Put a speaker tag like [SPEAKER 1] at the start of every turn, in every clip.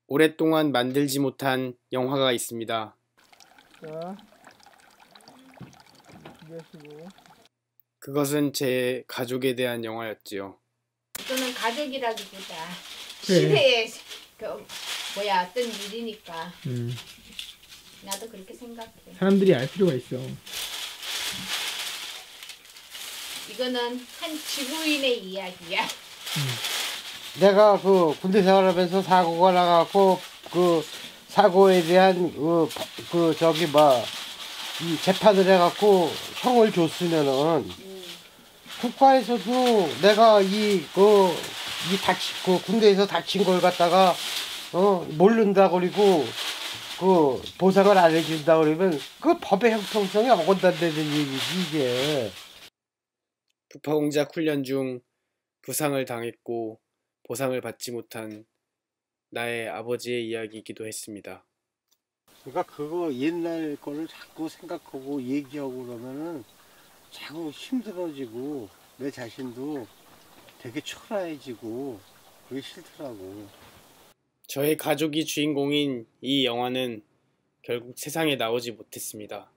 [SPEAKER 1] 오랫동안 만들지 못한 영화가 있습니다.
[SPEAKER 2] 자, 준비하시고.
[SPEAKER 1] 그것은 제 가족에 대한 영화였지요.
[SPEAKER 3] 이거는 가족이라기보다
[SPEAKER 2] 그래.
[SPEAKER 3] 시대의 어떤 일이니까 나도 그렇게 생각해.
[SPEAKER 2] 사람들이 알 필요가 있어.
[SPEAKER 3] 이거는 한 지구인의 이야기야.
[SPEAKER 4] 내가 그 군대 생활하면서 사고가 나갖고 그 사고에 대한 이 재판을 해갖고 형을 줬으면은 국가에서도 내가 군대에서 다친 걸 갖다가 모른다 그리고 그 보상을 안 해준다 그러면 그 법의 형평성이 어긋난다는 얘기지 이게.
[SPEAKER 1] 부파공작 훈련 중 부상을 당했고 보상을 받지 못한 나의 아버지의 이야기이기도 했습니다.
[SPEAKER 4] 그러니까 그거 옛날 거를 자꾸 생각하고 얘기하고 그러면은 자꾸 힘들어지고 내 자신도 되게 초라해지고 그게 싫더라고.
[SPEAKER 1] 저의 가족이 주인공인 이 영화는 결국 세상에 나오지 못했습니다.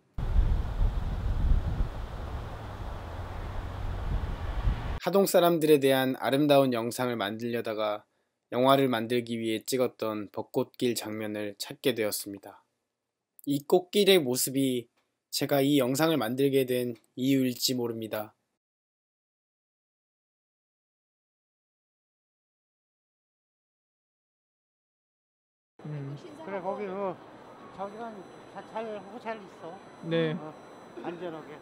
[SPEAKER 1] 하동 사람들에 대한 아름다운 영상을 만들려다가 영화를 만들기 위해 찍었던 벚꽃길 장면을 찾게 되었습니다. 이 꽃길의 모습이 제가 이 영상을 만들게 된 이유일지 모릅니다.
[SPEAKER 4] 그래 거기 저기는 잘 하고 잘 있어.
[SPEAKER 2] 네.
[SPEAKER 4] 안전하게.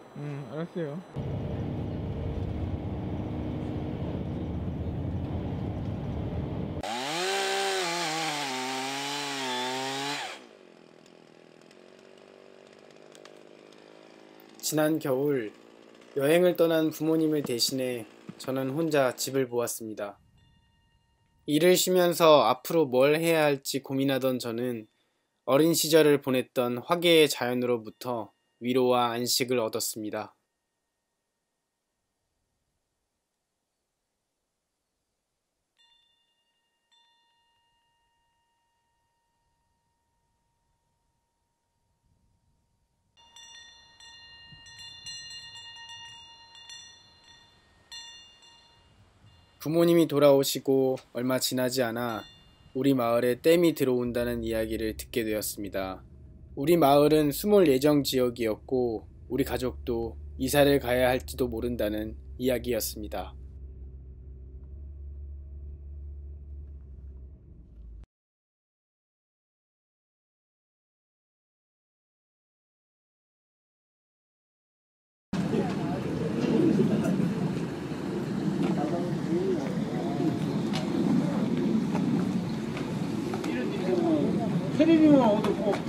[SPEAKER 2] 알았어요.
[SPEAKER 1] 지난 겨울 여행을 떠난 부모님을 대신해 저는 혼자 집을 보았습니다. 일을 쉬면서 앞으로 뭘 해야 할지 고민하던 저는 어린 시절을 보냈던 화계의 자연으로부터 위로와 안식을 얻었습니다. 부모님이 돌아오시고 얼마 지나지 않아 우리 마을에 댐이 들어온다는 이야기를 듣게 되었습니다. 우리 마을은 수몰 예정 지역이었고 우리 가족도 이사를 가야 할지도 모른다는 이야기였습니다.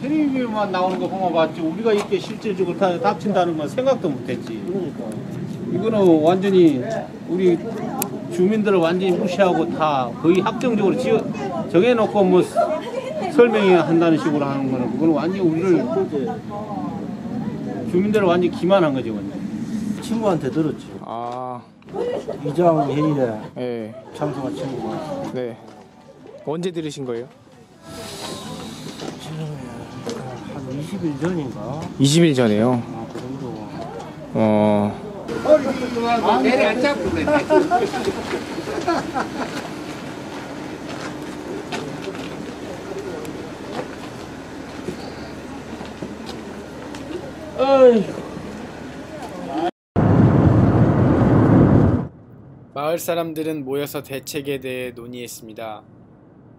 [SPEAKER 5] 텔레비만 나오는 거 보면 봤지 우리가 이렇게 실질적으로 닥친다는 건 생각도 못했지. 이거는 완전히 우리 주민들을 완전히 무시하고 다 거의 확정적으로 정해놓고 뭐 설명해 한다는 식으로 하는 거는 그거는 완전히 우리를 주민들을 완전히 기만한 거지 완전.
[SPEAKER 6] 친구한테 들었지.
[SPEAKER 2] 아,
[SPEAKER 6] 이장 회의에
[SPEAKER 2] 네.
[SPEAKER 6] 참석한 친구가.
[SPEAKER 2] 네. 언제 들으신 거예요?
[SPEAKER 6] 한 20일 전인가?
[SPEAKER 2] 20일 전에요.
[SPEAKER 6] 그 정도.
[SPEAKER 4] 내리 안 잡고 그래.
[SPEAKER 1] 마을 사람들은 모여서 대책에 대해 논의했습니다.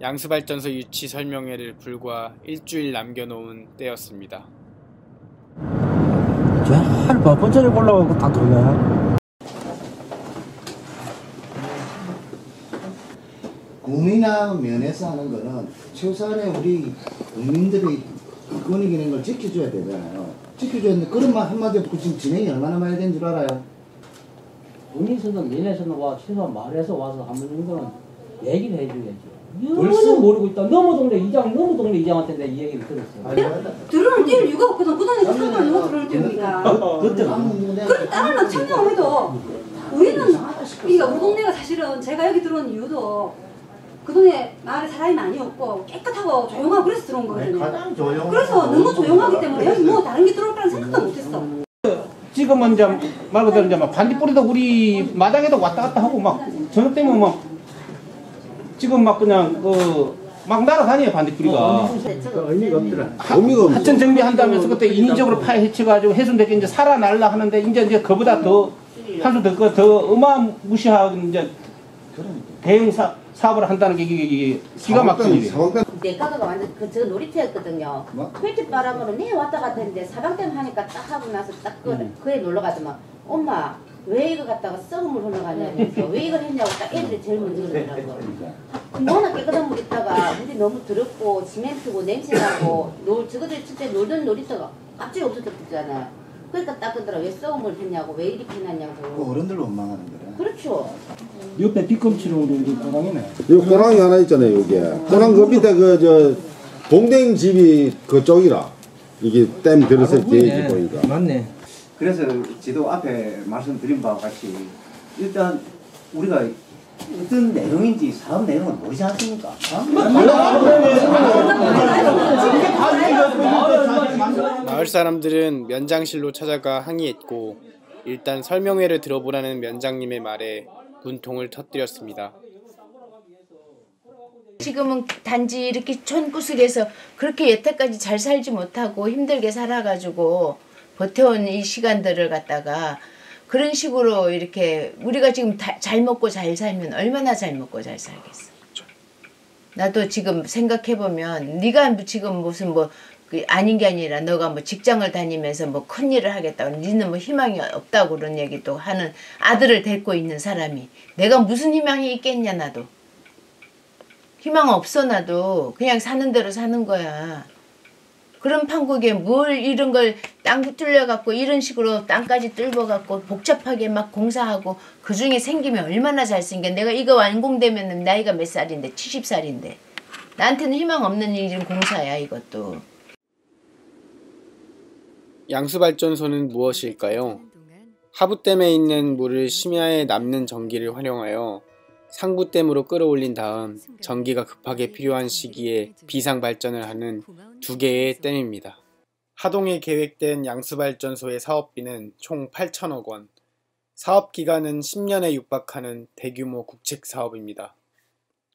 [SPEAKER 1] 양수발전소 유치 설명회를 불과 일주일 남겨놓은 때였습니다.
[SPEAKER 6] 한 몇 번째에 올라가고 다 돌네.
[SPEAKER 7] 국민화 면에서 하는 거는 최소한의 우리 국민들의 권익 있는 걸 지켜줘야 되잖아요. 지켜줘야 되는데 그런 말 한마디 없고 지금 진행이 얼마나 많이 된 줄 알아요?
[SPEAKER 8] 군에서는 면에서는 최소한 말에서 와서 한 번 정도는 얘기를 해줘야죠. 너는 모르고 있다. 너무 동네 이장한테 내가 이 얘기를 들었어.
[SPEAKER 9] 들어올 뛸 이유가 없거든. 구단에서 참여를 누가 들어올 때입니까? 그럼 다른 참여해도 우리는 우리 동네가 사실은 제가 여기 들어온 이유도 그동안에 마을에 사람이 많이 없고 깨끗하고 조용하고 그래서 들어온 거거든요.
[SPEAKER 7] 가장 조용하고
[SPEAKER 9] 그래서 너무 조용하기 때문에 여기 뭐 다른 게 들어올 거라는 생각도 못했어.
[SPEAKER 5] 지금은 이제 말 그대로 이제 막 반딧불이도 우리 마당에도 왔다 갔다 하고 막 저녁 되면 막 지금 막 그냥 막 날아다녀요 반딧불이가.
[SPEAKER 4] 의미가 없더라.
[SPEAKER 5] 하천 정비한다면서 그때 인위적으로 파헤쳐가지고 해순대게 이제 살아날라 하는데 이제 그보다 더 한수 더 어마무시한 이제 대응 사업을 한다는 게 이게 기가 막힌 일이에요.
[SPEAKER 10] 내 가가가 완전 저 놀이터였거든요. 횟집바람으로 내 왔다 갔다 했는데 사방댐 하니까 딱 하고 나서 딱 그에 놀러 가더만 엄마 왜 이거 갖다가 썩은 물 흘러가냐면서 왜 이걸 했냐고 딱 애들이 제일 먼저 그러더라고요. 워낙 깨끗한 물 있다가 물이 너무 더럽고 시멘트고 냄새나고 저거들 진짜 놀던 놀이터가 갑자기 없어졌잖아요. 그러니까 딱 그러더라. 왜 썩은 물 했냐고 왜 이렇게 해놨냐고.
[SPEAKER 7] 어른들 원망하는 거야.
[SPEAKER 10] 그렇죠.
[SPEAKER 6] 옆에 뒤꿈치로 우리 고랑이네.
[SPEAKER 11] 여기 호랑이 하나 있잖아요, 여기. 호랑 그 밑에 동댕 집이 그쪽이라. 이게 댐 들었을 때 보니까.
[SPEAKER 6] 맞네.
[SPEAKER 12] 그래서 지도 앞에 말씀드린 바와 같이 일단 우리가 어떤 내용인지 사업 내용을 모르지 않습니까?
[SPEAKER 1] 마을 사람들은 면장실로 찾아가 항의했고 일단 설명회를 들어보라는 면장님의 말에 분통을 터뜨렸습니다.
[SPEAKER 3] 지금은 단지 이렇게 촌구석에서 그렇게 여태까지 잘 살지 못하고 힘들게 살아가지고 버텨온 이 시간들을 갖다가 그런 식으로 이렇게 우리가 지금 잘 먹고 잘 살면 얼마나 잘 먹고 잘 살겠어. 나도 지금 생각해보면 네가 지금 무슨 아닌 게 아니라 너가 직장을 다니면서 큰 일을 하겠다고 니는 희망이 없다고 그런 얘기도 하는 아들을 데리고 있는 사람이 내가 무슨 희망이 있겠냐. 나도 희망 없어. 나도 그냥 사는 대로 사는 거야. 그런 판국에 뭘 이런 걸 땅 뚫려갖고 이런 식으로 땅까지 뚫어갖고 복잡하게 막 공사하고 그 중에 생기면 얼마나 잘생겨. 내가 이거 완공되면 나이가 몇 살인데 70살인데 나한테는 희망 없는 일은 공사야 이것도.
[SPEAKER 1] 양수발전소는 무엇일까요? 하부댐에 있는 물을 심야에 남는 전기를 활용하여 상부댐으로 끌어올린 다음 전기가 급하게 필요한 시기에 비상발전을 하는 두 개의 댐입니다. 하동에 계획된 양수발전소의 사업비는 총 8천억 원, 사업기간은 10년에 육박하는 대규모 국책사업입니다.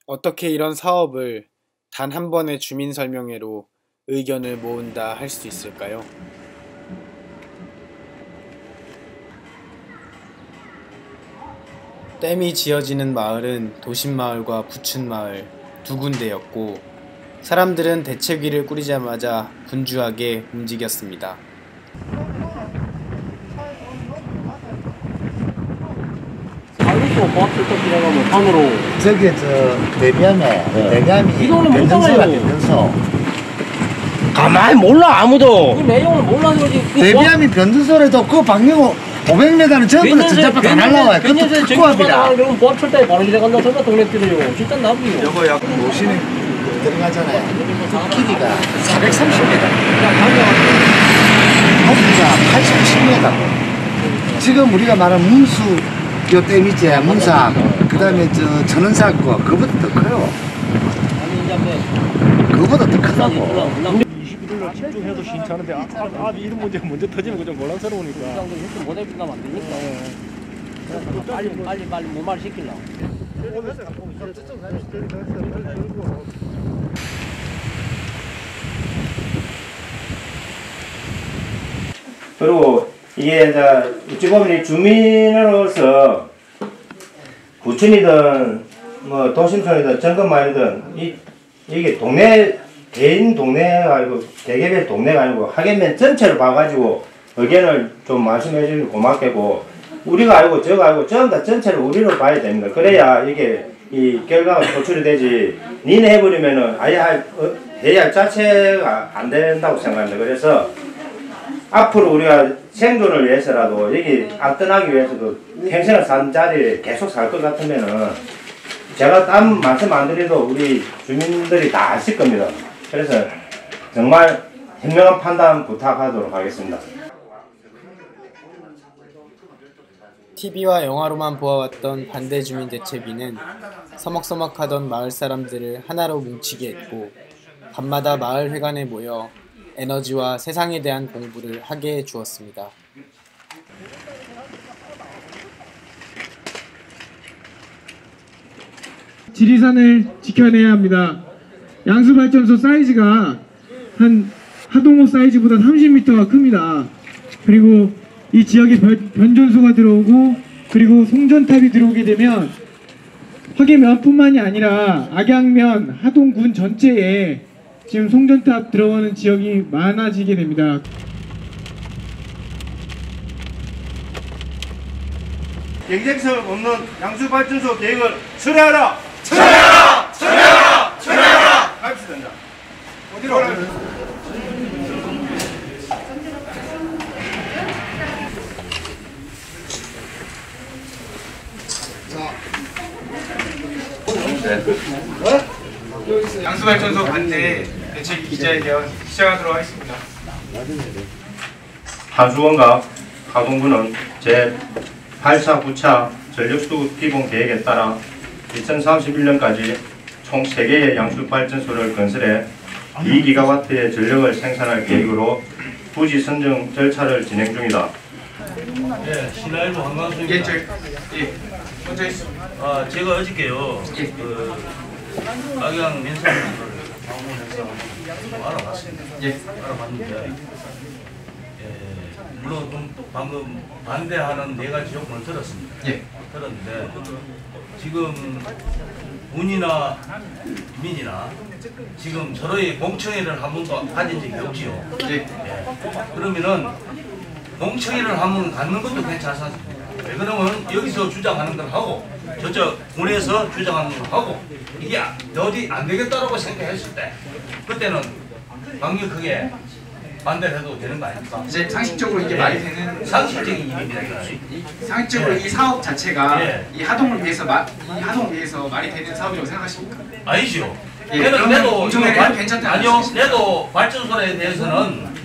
[SPEAKER 1] 어떻게 이런 사업을 단 한 번의 주민설명회로 의견을 모은다 할 수 있을까요? 댐이 지어지는 마을은 도심마을과 부춘마을 두 군데였고 사람들은 대책위를 꾸리자마자 분주하게 움직였습니다.
[SPEAKER 7] 저기 대비함이 변전소가 변전소.
[SPEAKER 6] 가만히 몰라 아무도.
[SPEAKER 8] 그 내용을 몰라서 그러지.
[SPEAKER 7] 대비함이 변전소라도 그 방향 500m는 전부 다 전자파 다 날라와요. 그것도 특고합니다.
[SPEAKER 8] 그러면 보철다에 바로 이래 간다 설마 동네 뛰어요. 진짜 나쁘요.
[SPEAKER 7] 요거 약 노신이 들어가잖아요. 그 길이가 430m. 높이가 87m. 지금 우리가 말하는 문수 요 댐 있지, 문사. 그 다음에 전원사 거, 그거보다 더 커요. 그거보다 더 크다고.
[SPEAKER 2] 21일로 집중해도 괜찮은데 이런 문제 먼저 터지는 거 좀 곤란스러우니까.
[SPEAKER 8] 이렇게 모델 빗나면 안 되니까. 빨리 무말 시키려고.
[SPEAKER 13] 그리고 이게 어찌 보면 주민으로서 구촌이든 도심촌이든 정금마을이든 이게 개인 동네가 아니고 개개별 동네가 아니고 하계면 전체를 봐가지고 의견을 좀 말씀해 주시면 고맙겠고 우리가 알고 저가 알고 전부 다 전체를 우리로 봐야 됩니다. 그래야 이게 이 결과가 도출이 되지 니네 해버리면은 아예 해야 할 자체가 안 된다고 생각합니다. 그래서 앞으로 우리가 생존을 위해서라도 여기 안 떠나기 위해서도 평생을 산 자리에 계속 살 것 같으면은 제가 딴 말씀 안 드려도 우리 주민들이 다 아실 겁니다. 그래서 정말 현명한 판단 부탁하도록 하겠습니다.
[SPEAKER 1] TV와 영화로만 보아왔던 반대주민대책위는 서먹서먹하던 마을 사람들을 하나로 뭉치게 했고 밤마다 마을 회관에 모여 에너지와 세상에 대한 공부를 하게 해주었습니다.
[SPEAKER 14] 지리산을 지켜내야 합니다. 양수발전소 사이즈가 한 하동호 사이즈보다 30m가 큽니다. 그리고 이 지역에 변전소가 들어오고 그리고 송전탑이 들어오게 되면 화계면뿐만이 아니라 악양면, 하동군 전체에 지금 송전탑 들어오는 지역이 많아지게 됩니다.
[SPEAKER 13] 경쟁성 없는 양수발전소 계획을 철회하라!
[SPEAKER 15] 철회하라! 철회하라! 철회하라!
[SPEAKER 13] 합시다.
[SPEAKER 15] 어디로?
[SPEAKER 14] 양수발전소 반대 대책 기자회견 시작하도록 하겠습니다.
[SPEAKER 13] 하수원과 하동군은 제8차, 9차 전력수급 기본 계획에 따라 2031년까지 총 3개의 양수발전소를 건설해 2GW의 전력을 생산할 계획으로 부지 선정 절차를 진행 중이다.
[SPEAKER 16] 네, 신라일보 한강수입니다.
[SPEAKER 14] 먼저 있습니다.
[SPEAKER 16] 제가 어저께요, 악양 민선을 방문해서 알아봤습니다. 알아봤는데, 물론 방금 반대하는 4가지 조건을 들었습니다. 들었는데, 지금 군이나 민이나 지금 서로의 공청회를 한 번도 가진 적이 없지요. 그러면은 공청회를 한번 갖는 것도 괜찮지 않습니까? 그러면 여기서 주장하는 걸 하고 저쪽 군에서 주장하는 걸 하고 이게 어디 안 되겠다라고 생각했을 때 그때는 강력하게 반대를 해도 되는 거 아닙니까?
[SPEAKER 14] 이제 상식적으로 이게 말이 되는
[SPEAKER 16] 상식적인 일입니다.
[SPEAKER 14] 상식적으로 이 사업 자체가 이 하동을 위해서 말이 되는 사업이라고 생각하십니까?
[SPEAKER 16] 아니죠.
[SPEAKER 14] 내도 괜찮다.
[SPEAKER 16] 아니요, 내도 발전소에 대해서는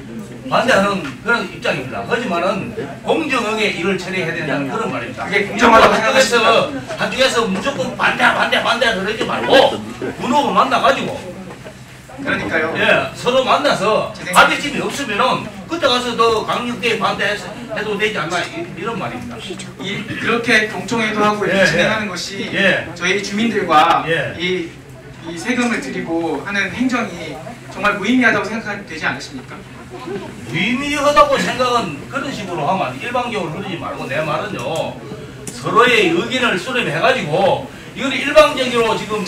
[SPEAKER 16] 반대하는 그런 입장입니다. 하지만은 공정하게 이걸 처리해야 된다는 그런 말입니다.
[SPEAKER 14] 그게 공정하다고 생각하십니까?
[SPEAKER 16] 한쪽에서 무조건 반대 그러지 말고 군하고 만나가지고.
[SPEAKER 14] 그러니까요.
[SPEAKER 16] 서로 만나서 합의점이 없으면은 그때 가서 더 강력하게 반대해도 되지 않나 이런 말입니다.
[SPEAKER 14] 그렇게 공청회도 하고 이렇게 진행하는 것이 저희 주민들과 이 세금을 들이고 하는 행정이 정말 무의미하다고 생각되지 않으십니까?
[SPEAKER 16] 무의미하다고 생각은 그런 식으로 하면 일방적으로 그러지 말고 내 말은요 서로의 의견을 수렴해가지고 이걸 일방적으로 지금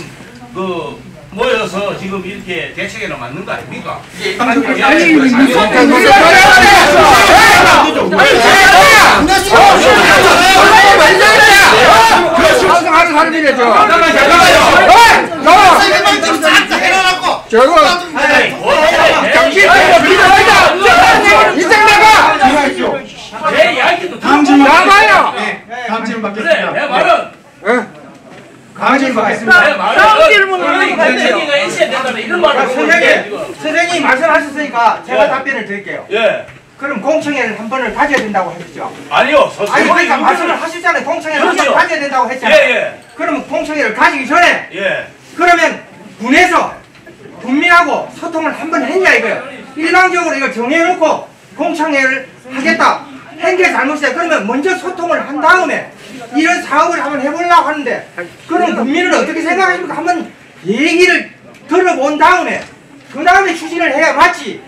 [SPEAKER 16] 모여서 지금 이렇게 대책에는 맞는 거 아닙니까?
[SPEAKER 15] 하는 사람이래죠.
[SPEAKER 14] 다음 질문 받겠습니다.
[SPEAKER 16] 내 말은
[SPEAKER 14] 다음 질문 받겠습니다.
[SPEAKER 16] 다음 질문은 대책위가 있어야 된다는 이런 말을
[SPEAKER 17] 선생님이 말씀하셨으니까 제가 답변을 드릴게요. 그럼 공청회를 한 번을 가져야 된다고 하셨죠?
[SPEAKER 16] 아니요.
[SPEAKER 17] 아니 그러니까 말씀을 하셨잖아요. 공청회를 한 번 가져야 된다고 했잖아요. 그러면 공청회를 가지기 전에 그러면 군에서 국민하고 소통을 한 번 했냐 이거예요. 일방적으로 이걸 정해놓고 공청회를 하겠다. 한 게 잘못이다. 그러면 먼저 소통을 한 다음에 이런 사업을 한번 해보려고 하는데 그럼 국민은 어떻게 생각하십니까? 한번 얘기를 들어본 다음에 그 다음에 추진을 해야 맞지.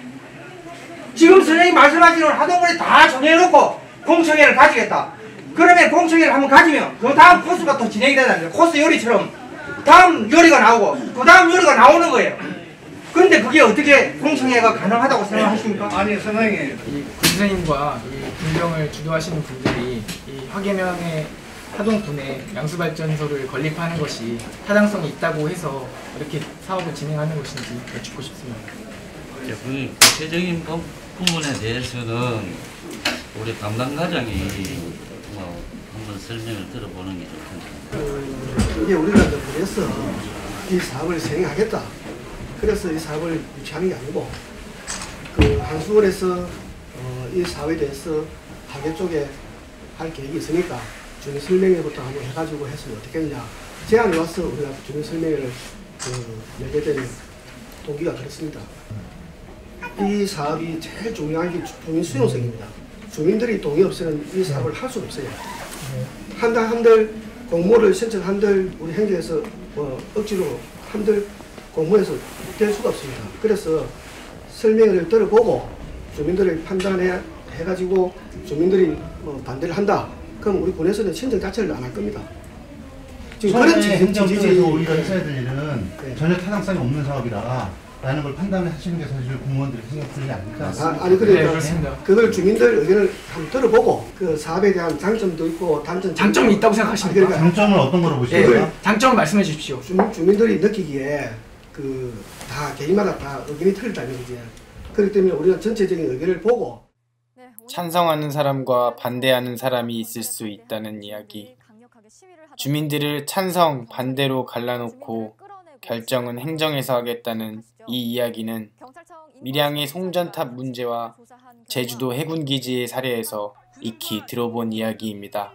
[SPEAKER 17] 지금 선생님이 말씀하시는 하동군에 다 정해놓고 공청회를 가지겠다. 그러면 공청회를 한번 가지면 그 다음 코스가 또 진행이 된다는 거예요. 코스 요리처럼 다음 요리가 나오고 그 다음 요리가 나오는 거예요. 그런데 그게 어떻게 공청회가 가능하다고 생각하십니까?
[SPEAKER 14] 아니 선생님, 이 군선생님과 이 군정을 주도하시는 분들이 이 화계면의 하동군에 양수발전소를 건립하는 것이 타당성이 있다고 해서 이렇게 사업을 진행하는 것인지 여쭙고 싶습니다.
[SPEAKER 18] 구체적인 부분에 대해서는 우리 담당과장이 한번 설명을 들어보는 게 좋겠습니다.
[SPEAKER 19] 이게 우리가 그래서 이 사업을 진행하겠다. 그래서 이 사업을 유치하는 게 아니고 그 한수원에서 이 사업에 대해서 하계 쪽에 할 계획이 있으니까 주민 설명회부터 한번 해가지고 했으면 어떻겠냐 제안이 와서 우리가 주민 설명회를 열게 된 동기가 그렇습니다. 이 사업이 제일 중요한 게 주민 수용성입니다. 주민들이 동의 없이는 이 사업을 할 수가 없어요. 한들 공모를 신청한들 우리 행정에서 억지로 한들 공모해서 될 수가 없습니다. 그래서 설명을 들어보고 주민들을 판단해가지고 주민들이 반대를 한다. 그럼 우리 군에서는 신청 자체를 안 할 겁니다. 지금 그런
[SPEAKER 7] 행정적으로 우리가 했어야 될 일은 전혀 타당성이 없는 사업이다. 라는 걸 판단하시는 게 사실 공무원들의 생각들이 아닐까.
[SPEAKER 19] 아니 그러니까 그걸 주민들 의견을 한번 들어보고 그 사업에 대한 장점도 있고
[SPEAKER 14] 장점이 있다고 생각하십니까?
[SPEAKER 19] 그러니까
[SPEAKER 7] 장점을 어떤 거로 보십니까?
[SPEAKER 14] 장점을 말씀해 주십시오.
[SPEAKER 19] 주민들이 느끼기에 다 개인마다 다 의견이 틀리다는 거지. 그렇기 때문에 우리가 전체적인 의견을 보고
[SPEAKER 1] 찬성하는 사람과 반대하는 사람이 있을 수 있다는 이야기. 주민들을 찬성, 반대로 갈라놓고 결정은 행정에서 하겠다는 이 이야기는 밀양의 송전탑 문제와 제주도 해군기지의 사례에서 익히 들어본 이야기입니다.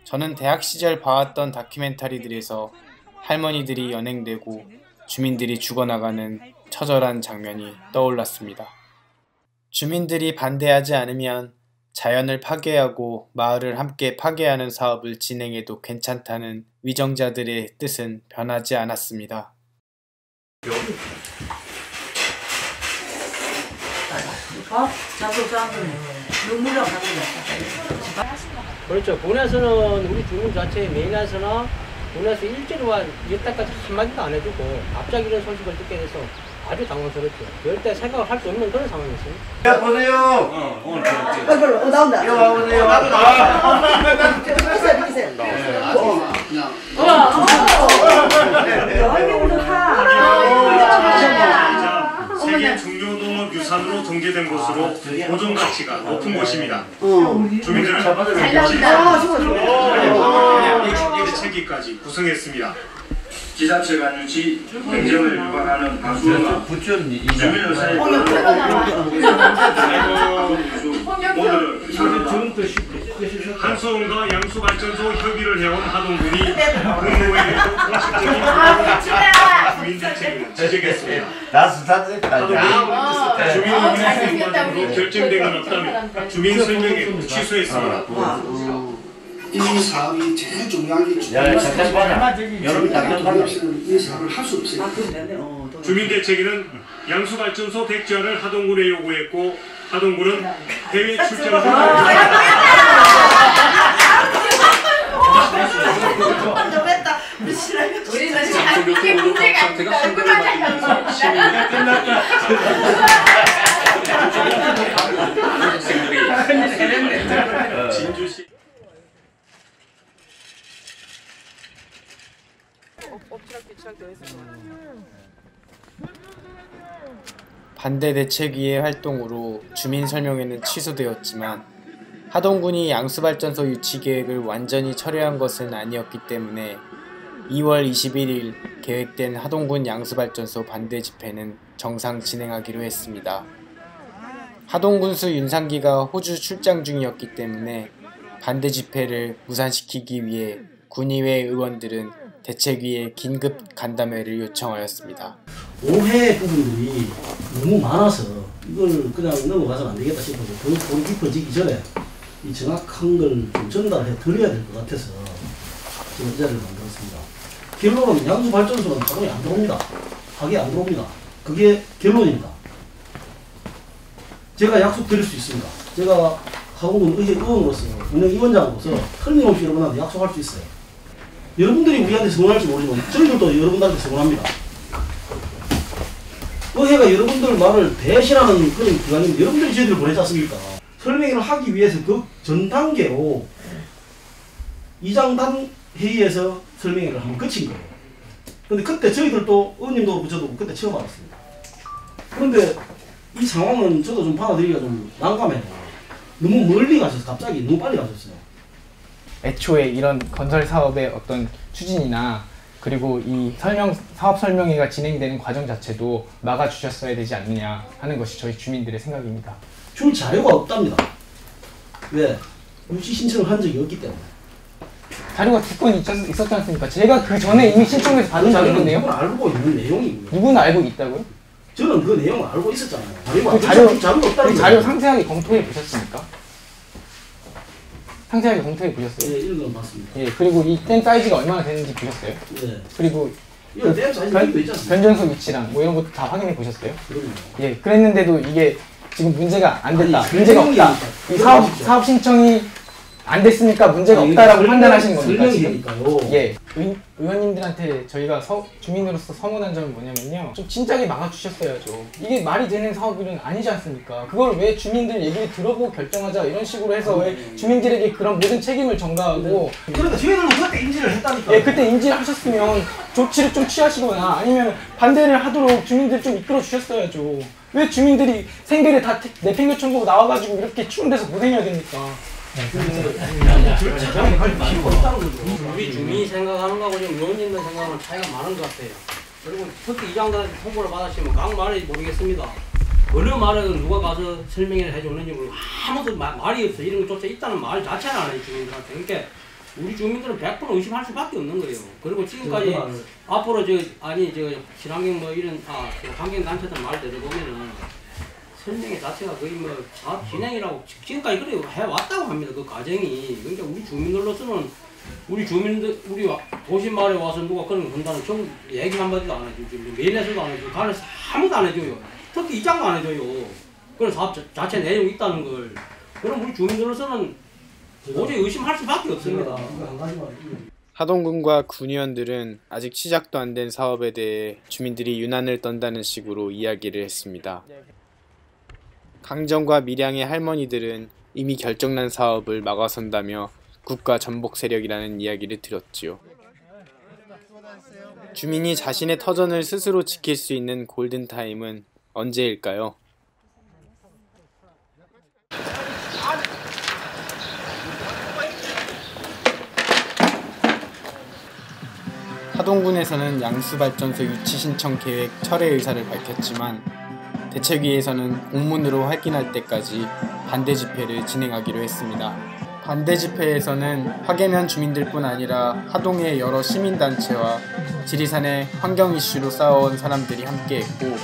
[SPEAKER 1] 저는 대학 시절 봐왔던 다큐멘터리들에서 할머니들이 연행되고 주민들이 죽어나가는 처절한 장면이 떠올랐습니다. 주민들이 반대하지 않으면 자연을 파괴하고 마을을 함께 파괴하는 사업을 진행해도 괜찮다는 위정자들의 뜻은 변하지 않았습니다.
[SPEAKER 8] 그렇죠. 군에서는 우리 주민 자체에 메인에서나 군에서 일주일에 여태까지 한마디도 안 해주고 갑자기 이런 소식을 듣게 돼서 아주 당황스럽죠. 절대 생각을 할 수 없는 그런 상황이었어요.
[SPEAKER 13] 야 보세요. 오늘
[SPEAKER 9] 나온다.
[SPEAKER 13] 이거 와보세요.
[SPEAKER 20] 세계 중요동업 유산으로 등재된 곳으로 보존 가치가 높은 곳입니다. 주민들은 대책위까지 구성했습니다.
[SPEAKER 21] 지자체 간유지 행정을 위반하는 다수와 주민의사의
[SPEAKER 20] 한수원과 양수발전소 협의를 해온 하동군이 근무에도 공식적인 주민 대책을 지적했습니다. 하동군은 주민 의견의 기반으로 결정된 건 없다며 주민 설명에 취소했습니다.
[SPEAKER 19] 이 사업이 제일 중요한 게
[SPEAKER 13] 잠깐 봐라. 여러분 잠깐 봐라.
[SPEAKER 19] 이 사업을 할 수 없어요.
[SPEAKER 20] 주민대책위는 양수발전소 백지화를 하동군에 요구했고 하동군은 해외 출장을
[SPEAKER 3] 우리는 이게 문제가 아니다. 얼굴만 잘
[SPEAKER 20] 진주시
[SPEAKER 1] 반대 대책위의 활동으로 주민 설명회는 취소되었지만 하동군이 양수발전소 유치 계획을 완전히 철회한 것은 아니었기 때문에 2월 21일 계획된 하동군 양수발전소 반대 집회는 정상 진행하기로 했습니다. 하동군수 윤상기가 호주 출장 중이었기 때문에 반대 집회를 무산시키기 위해 군의회 의원들은 대책위에 긴급 간담회를 요청하였습니다.
[SPEAKER 22] 오해 부분들이 너무 많아서 이걸 그냥 넘어가서는 안 되겠다 싶어서 더 골 깊어지기 전에 이 정확한 걸 좀 전달해 드려야 될 것 같아서 이 자리를 만들었습니다. 결론은 양수발전소는 하동에 안 들어옵니다. 하게 안 들어옵니다. 그게 결론입니다. 제가 약속드릴 수 있습니다. 제가 하동군 의회 의원으로서 운영위원장으로서 틀림없이 여러분한테 약속할 수 있어요. 여러분들이 우리한테 성원할지 모르지만 저희들도 여러분들한테 성원합니다. 의회가 여러분들 말을 대신하는 그런 기관인데 여러분들이 저희들을 보내지 않습니까? 설명회를 하기 위해서 그 전 단계로 이장단 회의에서 설명회를 한번 거친 거예요. 근데 그때 저희들도 의원님도 그렇고 저도 그때 처음 알았습니다. 그런데 이 상황은 저도 좀 받아들이기가 좀 난감해요. 너무 멀리 가셔서 갑자기 너무 빨리 가셨어요.
[SPEAKER 14] 애초에 이런 건설 사업의 어떤 추진이나 그리고 이 사업 설명회가 진행되는 과정 자체도 막아주셨어야 되지 않느냐 하는 것이 저희 주민들의 생각입니다.
[SPEAKER 22] 줄 자료가 없답니다. 왜? 유치 신청을 한 적이 없기 때문에.
[SPEAKER 14] 자료가 2건 있었지 않습니까? 제가 그 전에 이미 신청해서 받은 자료인데요.
[SPEAKER 22] 누구는 알고 있는 내용이고요.
[SPEAKER 14] 누구는 알고 있다고요?
[SPEAKER 22] 저는 그 내용을 알고 있었잖아요.
[SPEAKER 14] 그 자료 상세하게 검토해 보셨습니까? 상세하게 검토해 보셨어요?
[SPEAKER 22] 네, 읽어봤습니다.
[SPEAKER 14] 예, 그리고 이 댐 사이즈가 얼마나 되는지 보셨어요?
[SPEAKER 22] 네.
[SPEAKER 14] 그리고
[SPEAKER 22] 이거 댐 사이즈 있지 않습니까?
[SPEAKER 14] 변전소 위치랑 뭐 이런 것도 다 확인해 보셨어요?
[SPEAKER 22] 그럼요.
[SPEAKER 14] 예, 그랬는데도 이게 지금 문제가 안 됐다,
[SPEAKER 22] 아니,
[SPEAKER 14] 문제가 없다. 이 사업 신청이 안 됐으니까 문제가 없다라고 판단하시는 겁니까 지금? 예, 의원님들한테 저희가 주민으로서 서문한 점은 뭐냐면요, 좀 진작에 막아주셨어야죠. 이게 말이 되는 사업은 아니지 않습니까? 그걸 왜 주민들 얘기를 들어보고 결정하자 이런 식으로 해서 왜 주민들에게 그런 모든 책임을 전가하고.
[SPEAKER 22] 그러니까 저희들은 그때 인지를 했다니까.
[SPEAKER 14] 예, 그때 인지를 하셨으면 조치를 좀 취하시거나 아니면 반대를 하도록 주민들 좀 이끌어 주셨어야죠. 왜 주민들이 생계를 다 내팽겨 청구고 나와가지고 이렇게 추운 데서 고생해야 됩니까?
[SPEAKER 8] 우리 주민이 생각하는 거하고 지금 의원님들 생각하는 차이가 많은 것 같아요. 그리고 특히 이장들한테 통보를 받으시면 각 말이 모르겠습니다. 어느 말은 누가 가서 설명을 해줬는지 모르고 아무도 말이 없어. 이런 것조차 있다는 말 자체는 안 해요, 주민들한테. 그러니까 우리 주민들은 100% 의심할 수밖에 없는 거예요. 그리고 지금까지 앞으로 친환경 뭐 이런 환경단체들 말 들어보면은 설명의 자체가 거의 뭐 사업 진행이라고 지금까지 그래 해왔다고 합니다. 그 과정이. 그러니까 우리 주민들로서는 우리 도심 마을에 와서 누가 그런 거 본다는 정 얘기 한마디도 안 해주죠. 메일에서도 안 해주고 간에서 아무도 안 해줘요. 특히 이장도 안 해줘요. 그런 사업 자체 내용이 있다는 걸. 그럼 우리 주민들로서는 도저히 의심할 수밖에 없습니다.
[SPEAKER 1] 하동군과 군의원들은 아직 시작도 안 된 사업에 대해 주민들이 유난을 떤다는 식으로 이야기를 했습니다. 강정과 밀양의 할머니들은 이미 결정난 사업을 막아선다며 국가 전복 세력이라는 이야기를 들었지요. 주민이 자신의 터전을 스스로 지킬 수 있는 골든타임은 언제일까요? 하동군에서는 양수발전소 유치 신청 계획 철회 의사를 밝혔지만 대책위에서는 공문으로 확인할 때까지 반대 집회를 진행하기로 했습니다. 반대 집회에서는 화계면 주민들뿐 아니라 하동의 여러 시민단체와 지리산의 환경 이슈로 싸워온 사람들이 함께했고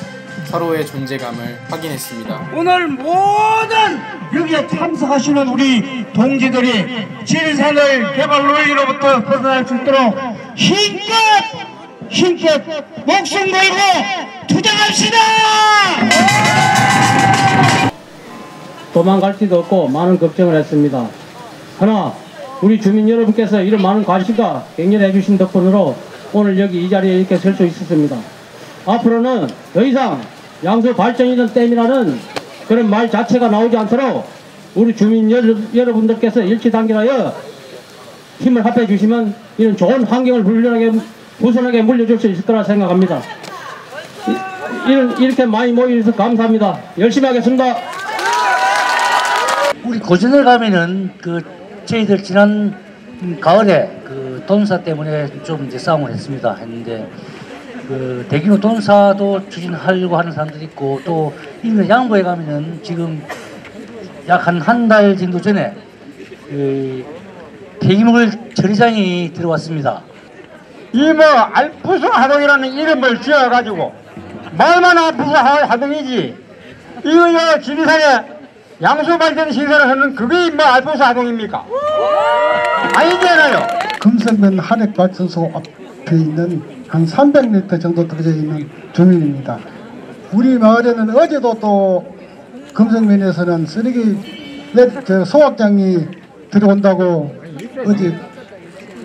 [SPEAKER 1] 서로의 존재감을 확인했습니다.
[SPEAKER 4] 오늘 모든 여기에 참석하시는 우리 동지들이 지리산을 개발 논리로부터 벗어날 수 있도록 힘껏 목숨 걸고 투쟁합시다!
[SPEAKER 5] 도망갈 수도 없고 많은 걱정을 했습니다. 그러나 우리 주민 여러분께서 이런 많은 관심과 격려해 주신 덕분으로 오늘 여기 이 자리에 이렇게 설 수 있었습니다. 앞으로는 더 이상 양수 발전이든 댐이라는 그런 말 자체가 나오지 않도록 우리 주민 여러분들께서 일치단결하여 힘을 합해 주시면 이런 좋은 환경을 부선하게 물려줄 수 있을 거라 생각합니다. 이렇게 많이 모여주셔서 감사합니다. 열심히 하겠습니다.
[SPEAKER 23] 우리 고전을 가면은 저희들 지난 가을에 돈사 때문에 좀 이제 싸움을 했는데 대규모 돈사도 추진하려고 하는 사람들이 있고 또 이미 양보에 가면은 지금 약 한 달 정도 전에 폐기물 처리장이 들어왔습니다.
[SPEAKER 4] 이 알프스 하동이라는 이름을 지어가지고 말만 알프스 하동이지 이거 지리산에 양수발전 시설을 하는 그게 알프스 하동입니까? 아니잖아요.
[SPEAKER 24] 금성면 한핵발전소 앞에 있는 한 300m 정도 떨어져 있는 주민입니다. 우리 마을에는 어제도 또 금성면에서는 쓰레기 소각장이 들어온다고 어제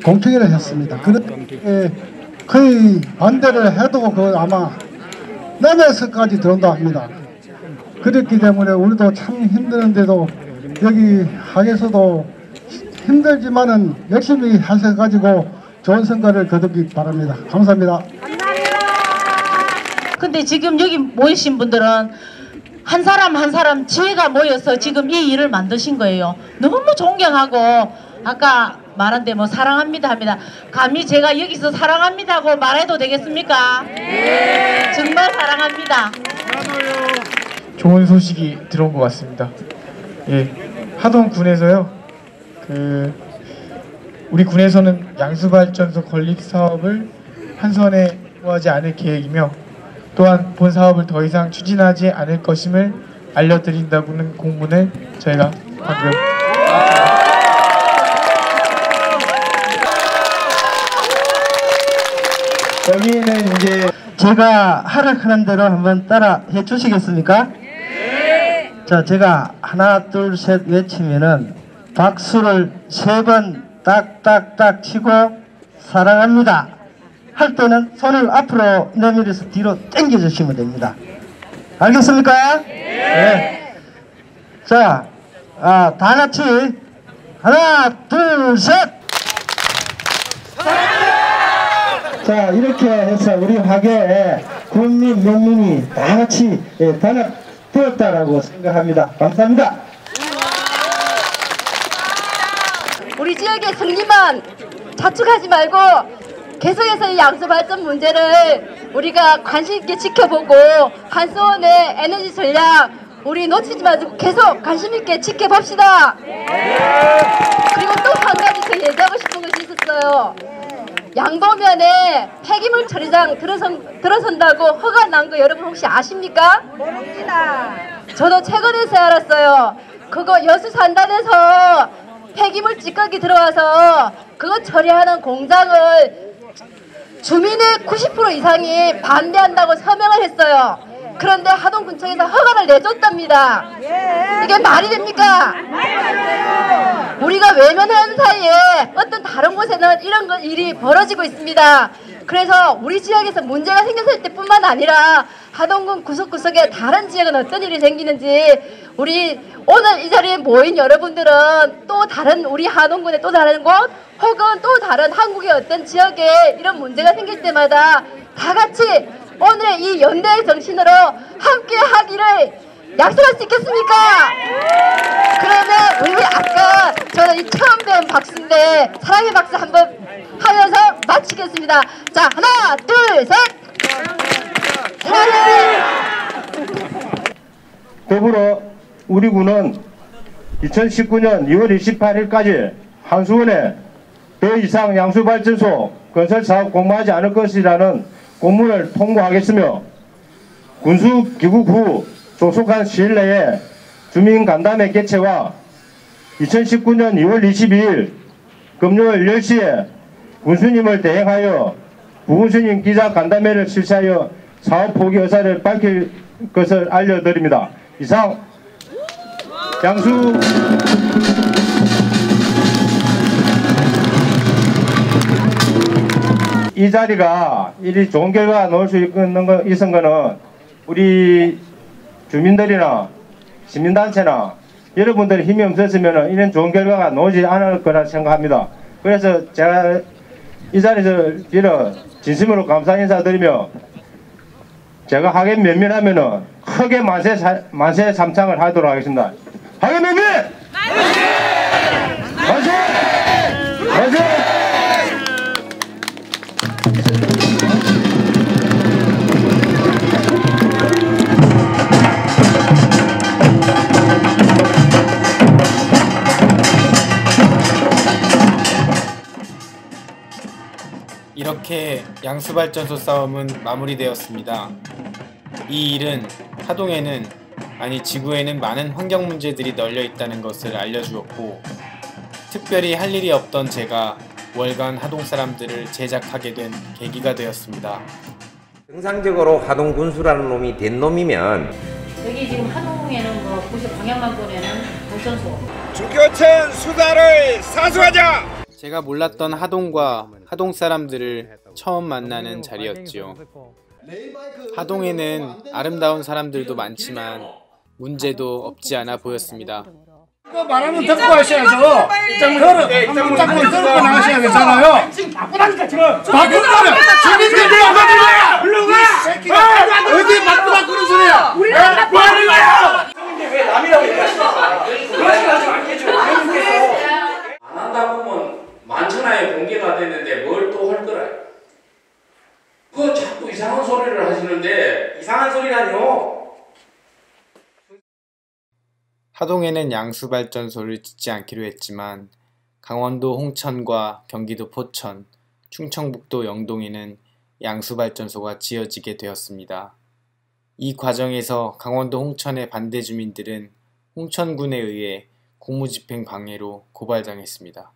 [SPEAKER 24] 공청회를 했습니다. 그런데 거의 반대를 해도 아마 남에서까지 들어온다 합니다. 그렇기 때문에 우리도 참 힘드는데도 여기 학에서도 힘들지만은 열심히 하셔가지고 좋은 성과를 거두기 바랍니다. 감사합니다.
[SPEAKER 25] 근데 지금 여기 모이신 분들은 한 사람 한 사람 지혜가 모여서 지금 이 일을 만드신 거예요. 너무 존경하고 아까 말한 데 사랑합니다 합니다. 감히 제가 여기서 사랑합니다고 말해도 되겠습니까? 네. 정말 사랑합니다.
[SPEAKER 26] 좋은 소식이 들어온 것 같습니다. 예, 하동군에서요. 우리 군에서는 양수발전소 건립 사업을 한 손에 포하지 않을 계획이며 또한 본 사업을 더 이상 추진하지 않을 것임을 알려드린다고는 공문을 저희가 방금
[SPEAKER 22] 여기는 이제 제가 하락하는 대로 한번 따라 해 주시겠습니까? 네. 자, 제가 하나 둘 셋 외치면은 박수를 3번 딱딱딱 치고 사랑합니다 할 때는 손을 앞으로 내밀어서 뒤로 당겨 주시면 됩니다. 알겠습니까? 네. 자, 다 같이 하나 둘 셋. 자, 이렇게 해서 우리 화계에 국민 명민이 다 같이 단합되었다라고 생각합니다. 감사합니다.
[SPEAKER 2] 우리 지역의 승리만 자축하지 말고 계속해서 이 양수발전 문제를 우리가 관심 있게 지켜보고 한수원의 에너지 전략 우리 놓치지 말고 계속 관심 있게 지켜봅시다. 그리고 또 한 가지 더 얘기하고 싶은 것이 있었어요. 양도면에 폐기물 처리장 들어선다고 허가 난 거 여러분 혹시 아십니까? 모릅니다. 저도 최근에서야 알았어요. 그거 여수산단에서 폐기물 찌꺼기 들어와서 그거 처리하는 공장을 주민의 90% 이상이 반대한다고 서명을 했어요. 그런데 하동군청에서 허가를 내줬답니다. 이게 말이 됩니까? 우리가 외면하는 사이에 어떤 다른 곳에는 이런 일이 벌어지고 있습니다. 그래서 우리 지역에서 문제가 생겼을 때뿐만 아니라 하동군 구석구석에 다른 지역은 어떤 일이 생기는지 우리 오늘 이 자리에 모인 여러분들은 또 다른 우리 하동군의 또 다른 곳 혹은 또 다른 한국의 어떤 지역에 이런 문제가 생길 때마다 다 같이 오늘의 이 연대의 정신으로 함께 하기를 약속할 수 있겠습니까? 그러면 우리 아까 저는 이 처음 배운 박수인데 사랑의 박수 한번 하면서 마치겠습니다. 자, 하나 둘 셋. 사랑해.
[SPEAKER 13] 더불어 우리 군은 2019년 2월 28일까지 한수원에 더 이상 양수발전소 건설 사업 공모하지 않을 것이라는 공문을 통보하겠으며 군수 귀국 후 조속한 시일 내에 주민 간담회 개최와 2019년 2월 22일 금요일 10시에 군수님을 대행하여 부군수님 기자 간담회를 실시하여 사업 포기 의사를 밝힐 것을 알려드립니다. 이상 양수 이 자리가 이리 좋은 결과가 나올 수 있는 거는 우리 주민들이나 시민단체나 여러분들의 힘이 없었으면 이런 좋은 결과가 나오지 않을 거라 생각합니다. 그래서 제가 이 자리에서 진심으로 감사 인사드리며 제가 하객 면밀하면 크게 만세 삼창을 하도록 하겠습니다. 하객 면밀! 만세! 만세!
[SPEAKER 1] 이렇게 양수발전소 싸움은 마무리되었습니다. 이 일은 하동에는 아니 지구에는 많은 환경 문제들이 널려 있다는 것을 알려주었고 특별히 할 일이 없던 제가 월간 하동 사람들을 제작하게 된 계기가 되었습니다.
[SPEAKER 6] 정상적으로 하동 군수라는 놈이 된 놈이면
[SPEAKER 25] 여기 지금 하동에는 뭐 도시 방향만 보내는 발전소
[SPEAKER 10] 주교천 수다를 사수하자!
[SPEAKER 1] 제가 몰랐던 하동과 하동 사람들을 처음 만나는 자리였지요. 하동에는 아름다운 사람들도 많지만 문제도 없지 않아 보였습니다.
[SPEAKER 10] 말하면 듣고 하셔야죠. 입장문 들고 나가셔야 되잖아요. 바쁘다니까 지금. 바쁘다면 주민들이 와가지고 불러가. 어디 바쁘다 그런 소리야. 우리는 뭐 하는 거야? 왜 남이라고 얘기하십니까? 그런 식으로 하지 않겠죠.
[SPEAKER 11] 안 한다 보면 만천하에 공개가 됐는데 뭘 또 할 거라. 그거 자꾸 이상한 소리를 하시는데 이상한 소리라뇨.
[SPEAKER 1] 하동에는 양수발전소를 짓지 않기로 했지만 강원도 홍천과 경기도 포천, 충청북도 영동에는 양수발전소가 지어지게 되었습니다. 이 과정에서 강원도 홍천의 반대 주민들은 홍천군에 의해 공무집행 방해로 고발당했습니다.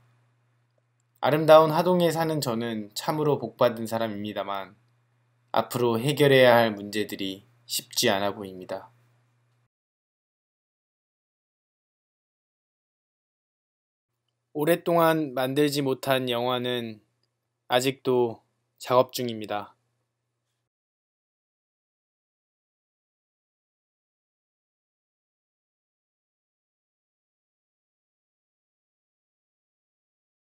[SPEAKER 1] 아름다운 하동에 사는 저는 참으로 복받은 사람입니다만 앞으로 해결해야 할 문제들이 쉽지 않아 보입니다. 오랫동안 만들지 못한 영화는 아직도 작업 중입니다.